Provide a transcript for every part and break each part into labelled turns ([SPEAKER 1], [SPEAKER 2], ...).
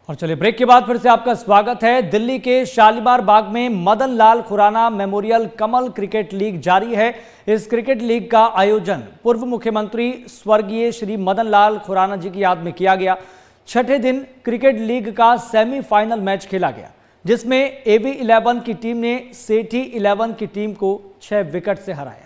[SPEAKER 1] और चलिए ब्रेक के बाद फिर से आपका स्वागत है। दिल्ली के शालीमार बाग में मदन लाल खुराना मेमोरियल कमल क्रिकेट लीग जारी है। इस क्रिकेट लीग का आयोजन पूर्व मुख्यमंत्री स्वर्गीय श्री मदन लाल खुराना जी की याद में किया गया। छठे दिन क्रिकेट लीग का सेमीफाइनल मैच खेला गया, जिसमें एवी 11 की टीम ने सेठी 11 की टीम को 6 विकेट से हराया।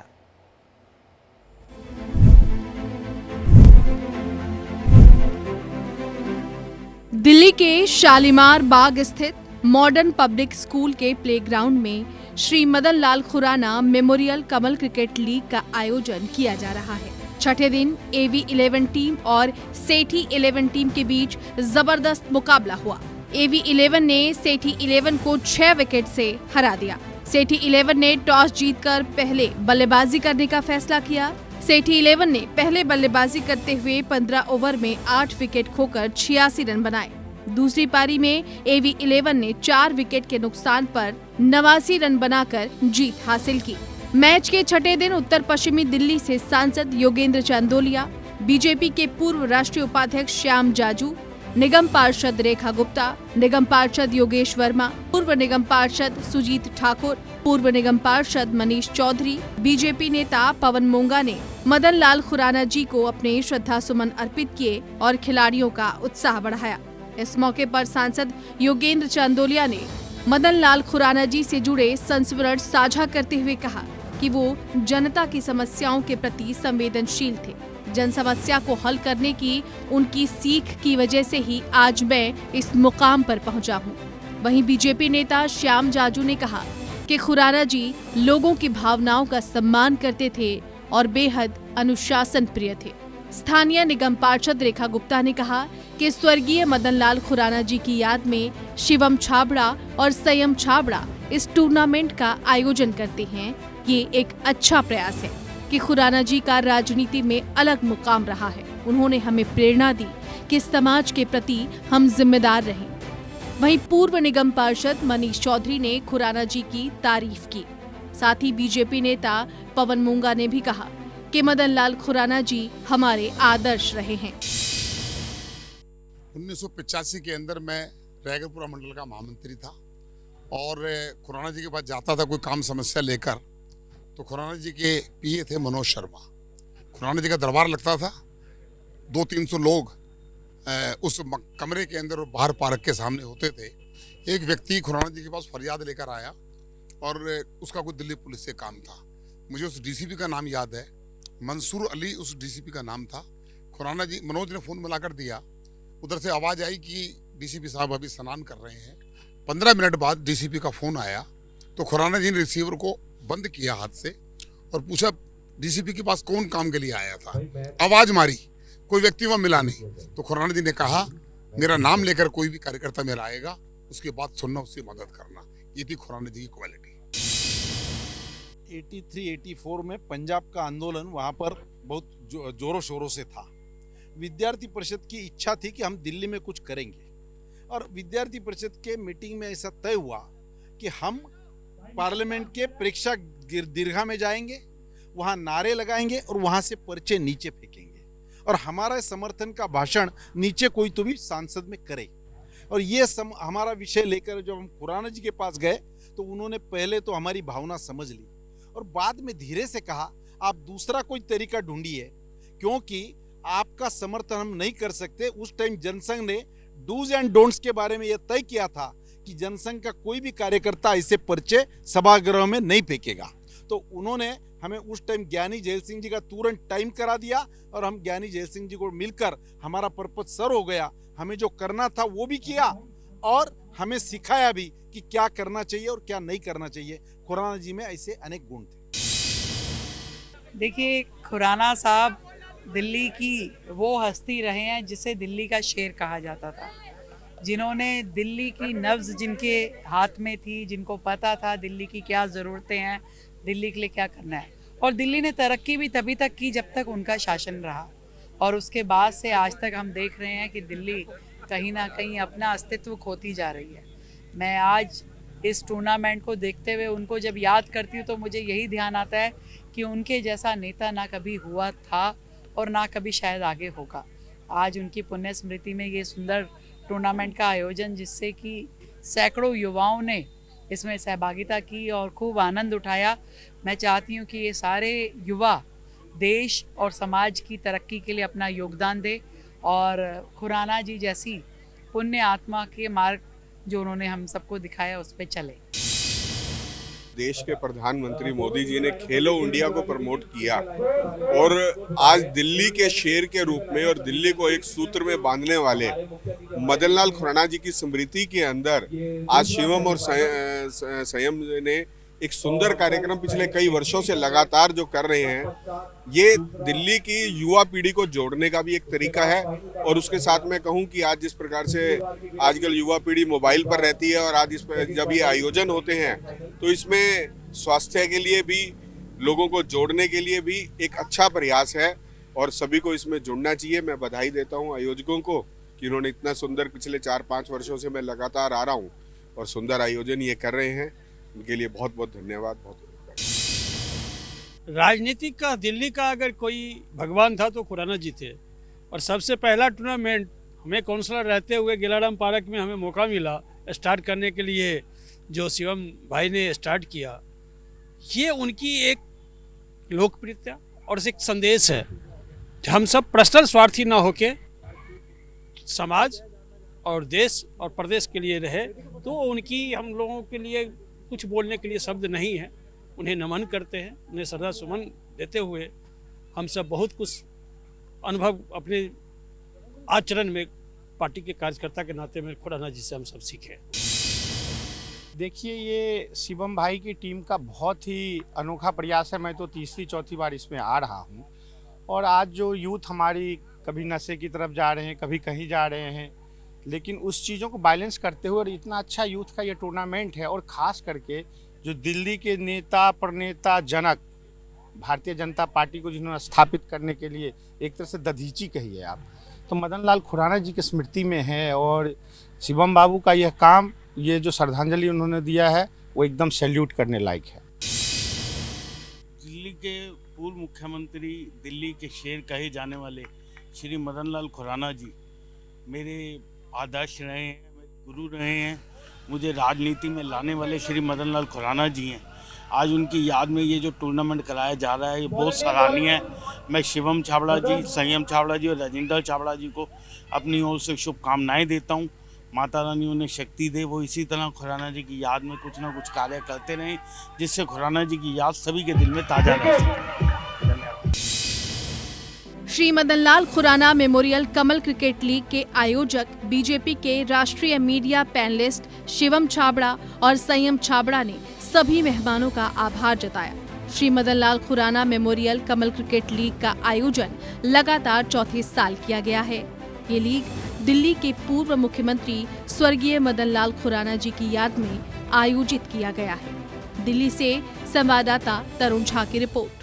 [SPEAKER 2] दिल्ली के शालीमार बाग स्थित मॉडर्न पब्लिक स्कूल के प्लेग्राउंड में श्री मदन लाल खुराना मेमोरियल कमल क्रिकेट लीग का आयोजन किया जा रहा है। छठे दिन एवी 11 टीम और सेठी 11 टीम के बीच जबरदस्त मुकाबला हुआ। एवी 11 ने सेठी 11 को 6 विकेट से हरा दिया। सेठी 11 ने टॉस जीतकर पहले बल्लेबाजी करने का फैसला किया। सेठी 11 ने पहले बल्लेबाजी करते हुए 15 ओवर में 8 विकेट खोकर 86 रन बनाए। दूसरी पारी में एवी 11 ने 4 विकेट के नुकसान पर 89 रन बनाकर जीत हासिल की। मैच के छठे दिन उत्तर पश्चिमी दिल्ली से सांसद योगेंद्र चांदोलिया, बीजेपी के पूर्व राष्ट्रीय उपाध्यक्ष श्याम जाजू, निगम पार्षद रेखा गुप्ता, निगम पार्षद योगेश वर्मा, पूर्व निगम पार्षद सुजीत ठाकुर, पूर्व निगम पार्षद मनीष चौधरी, बीजेपी नेता पवन मोंगा ने मदन लाल खुराना जी को अपने श्रद्धा सुमन अर्पित किए और खिलाड़ियों का उत्साह बढ़ाया। इस मौके पर सांसद योगेंद्र चांदोलिया ने मदन लाल खुराना जी से जुड़े संस्मरण साझा करते हुए कहा कि वो जनता की समस्याओं के प्रति संवेदनशील थे। जन समस्या को हल करने की उनकी सीख की वजह से ही आज मैं इस मुकाम पर पहुंचा हूं। वहीं बीजेपी नेता श्याम जाजू ने कहा कि खुराना जी लोगों की भावनाओं का सम्मान करते थे और बेहद अनुशासन प्रिय थे। स्थानीय निगम पार्षद रेखा गुप्ता ने कहा कि स्वर्गीय मदन लाल खुराना जी की याद में शिवम छाबड़ा और संयम छाबड़ा इस टूर्नामेंट का आयोजन करते हैं। ये एक अच्छा प्रयास है कि खुराना जी का राजनीति में अलग मुकाम रहा है। उन्होंने हमें प्रेरणा दी कि समाज के प्रति हम जिम्मेदार रहें। वहीं पूर्व निगम पार्षद मनीष चौधरी ने खुराना जी की तारीफ की। साथ ही बीजेपी नेता पवन मोंगा ने भी कहा कि मदन लाल खुराना जी हमारे आदर्श रहे हैं।
[SPEAKER 3] 1985 के अंदर मैं रायगढ़पुरा मंडल का महामंत्री था और खुराना जी के पास जाता था कोई काम समस्या लेकर, तो खुराना जी के पीए थे मनोज शर्मा। खुराना जी का दरबार लगता था, 200-300 लोग उस कमरे के अंदर और बाहर पार्क के सामने होते थे। एक व्यक्ति खुराना जी के पास फरियाद लेकर आया और उसका कोई दिल्ली पुलिस से काम था। मुझे उस डीसीपी का नाम याद है, मंसूर अली उस डीसीपी का नाम था। खुराना जी, मनोज ने फ़ोन मिलाकर दिया, उधर से आवाज़ आई कि डीसीपी साहब अभी स्नान कर रहे हैं। 15 मिनट बाद डीसीपी का फ़ोन आया तो खुराना जी ने रिसीवर को बंद किया हाथ से और पूछा डीसीपी के पास कौन काम के लिए आया था। आवाज मारी, कोई व्यक्ति वहां मिला नहीं। तो खुराना जी ने कहा मेरा नाम लेकर कोई भी कार्यकर्ता मेरा आएगा, उसकी बात सुनना, उसकी मदद करना। ये थी खुराना जी की क्वालिटी।
[SPEAKER 4] 83-84 में पंजाब का आंदोलन वहाँ पर बहुत जोरों शोरों से था। विद्यार्थी परिषद की इच्छा थी कि हम दिल्ली में कुछ करेंगे और विद्यार्थी परिषद के मीटिंग में ऐसा तय हुआ कि हम पार्लियामेंट के परीक्षा दीर्घा में जाएंगे, वहाँ नारे लगाएंगे और वहाँ से पर्चे नीचे फेंकेंगे और हमारा समर्थन का भाषण नीचे कोई तो भी सांसद में करे। और ये हमारा विषय लेकर जब हम खुराना जी के पास गए तो उन्होंने पहले तो हमारी भावना समझ ली और बाद में धीरे से कहा आप दूसरा कोई तरीका ढूंढिए, क्योंकि आपका समर्थन हम नहीं कर सकते। उस टाइम जनसंघ ने डूज एंड डोंट्स के बारे में यह तय किया था कि जनसंघ का कोई भी कार्यकर्ता ऐसे पर्चे सभागृह में नहीं फेंकेगा। तो उन्होंने हमें उस टाइम ज्ञानी जैल सिंह जी का तुरंत टाइम करा दिया और हम ज्ञानी जैल सिंह जी को मिलकर हमारा पर्पज सर हो गया। हमें जो करना था वो भी किया और हमें सिखाया भी कि क्या करना चाहिए और क्या नहीं करना चाहिए। खुराना जी में ऐसे अनेक गुण थे।
[SPEAKER 5] देखिए, खुराना साहब दिल्ली की वो हस्ती रहे हैं जिसे दिल्ली का शेर कहा जाता था, जिन्होंने दिल्ली की नब्ज जिनके हाथ में थी, जिनको पता था दिल्ली की क्या ज़रूरतें हैं, दिल्ली के लिए क्या करना है। और दिल्ली ने तरक्की भी तभी तक की जब तक उनका शासन रहा और उसके बाद से आज तक हम देख रहे हैं कि दिल्ली कहीं ना कहीं अपना अस्तित्व खोती जा रही है। मैं आज इस टूर्नामेंट को देखते हुए उनको जब याद करती हूँ तो मुझे यही ध्यान आता है कि उनके जैसा नेता ना कभी हुआ था और ना कभी शायद आगे होगा। आज उनकी पुण्य स्मृति में ये सुंदर टूर्नामेंट का आयोजन, जिससे कि सैकड़ों युवाओं ने इसमें सहभागिता की और खूब आनंद उठाया। मैं चाहती हूँ कि ये सारे युवा देश और समाज की तरक्की के लिए अपना योगदान दे और खुराना जी जैसी पुण्य आत्मा के मार्ग जो उन्होंने हम सबको दिखाया उस पर चले।
[SPEAKER 6] देश के प्रधानमंत्री मोदी जी ने खेलो इंडिया को प्रमोट किया और आज दिल्ली के शेर के रूप में और दिल्ली को एक सूत्र में बांधने वाले मदन लाल खुराना जी की स्मृति के अंदर आज शिवम और संयम ने एक सुंदर कार्यक्रम पिछले कई वर्षों से लगातार जो कर रहे हैं, ये दिल्ली की युवा पीढ़ी को जोड़ने का भी एक तरीका है। और उसके साथ मैं कहूं कि आज जिस प्रकार से आजकल युवा पीढ़ी मोबाइल पर रहती है और आज इस पर जब ये आयोजन होते हैं तो इसमें स्वास्थ्य के लिए भी, लोगों को जोड़ने के लिए भी एक अच्छा प्रयास है और सभी को इसमें जुड़ना चाहिए। मैं बधाई देता हूँ आयोजकों को कि उन्होंने इतना सुंदर पिछले 4-5 वर्षों से मैं लगातार आ रहा हूँ और सुंदर आयोजन ये कर रहे हैं, उनके लिए बहुत बहुत धन्यवाद।
[SPEAKER 7] राजनीतिक का दिल्ली का अगर कोई भगवान था तो खुराना जी थे। और सबसे पहला टूर्नामेंट हमें काउंसलर रहते हुए गिलाराम पार्क में हमें मौका मिला स्टार्ट करने के लिए, जो शिवम भाई ने स्टार्ट किया। ये उनकी एक लोकप्रियता और एक संदेश है, हम सब पर्सनल स्वार्थी ना होके समाज और देश और प्रदेश के लिए रहे। तो उनकी हम लोगों के लिए कुछ बोलने के लिए शब्द नहीं है। उन्हें नमन करते हैं, उन्हें श्रद्धा सुमन देते हुए हम सब बहुत कुछ अनुभव अपने आचरण में पार्टी के कार्यकर्ता के नाते में खुराना जी से हम सब सीखे।
[SPEAKER 8] देखिए, ये शिवम भाई की टीम का बहुत ही अनोखा प्रयास है। मैं तो तीसरी चौथी बार इसमें आ रहा हूँ और आज जो यूथ हमारी कभी नशे की तरफ जा रहे हैं, कभी कहीं जा रहे हैं, लेकिन उस चीज़ों को बैलेंस करते हुए और इतना अच्छा यूथ का ये टूर्नामेंट है और ख़ास करके जो दिल्ली के नेता प्रणेता जनक भारतीय जनता पार्टी को जिन्होंने स्थापित करने के लिए एक तरह से दधीची कही है आप, तो मदन लाल खुराना जी की स्मृति में है। और शिवम बाबू का यह काम, ये जो श्रद्धांजलि उन्होंने दिया है, वो एकदम सैल्यूट करने लायक है।
[SPEAKER 9] दिल्ली के पूर्व मुख्यमंत्री, दिल्ली के शेर कहे जाने वाले श्री मदन लाल खुराना जी मेरे आदर्श रहे हैं, मेरे गुरु रहे हैं। मुझे राजनीति में लाने वाले श्री मदन लाल खुराना जी हैं। आज उनकी याद में ये जो टूर्नामेंट कराया जा रहा है, ये बहुत सराहनीय है। मैं शिवम छाबड़ा जी, संयम छाबड़ा जी और राजेंद्र छाबड़ा जी को अपनी ओर से शुभकामनाएं देता हूँ। माता रानी उन्हें शक्ति दे, वो इसी तरह खुराना जी की याद में कुछ ना कुछ कार्य करते रहें, जिससे खुराना जी की याद सभी के दिल में ताज़ा रह सके।
[SPEAKER 2] श्री मदन लाल खुराना मेमोरियल कमल क्रिकेट लीग के आयोजक बीजेपी के राष्ट्रीय मीडिया पैनलिस्ट शिवम छाबड़ा और संयम छाबड़ा ने सभी मेहमानों का आभार जताया। श्री मदन लाल खुराना मेमोरियल कमल क्रिकेट लीग का आयोजन लगातार चौथे साल किया गया है। ये लीग दिल्ली के पूर्व मुख्यमंत्री स्वर्गीय मदन लाल खुराना जी की याद में आयोजित किया गया है। दिल्ली से संवाददाता तरुण झा की रिपोर्ट।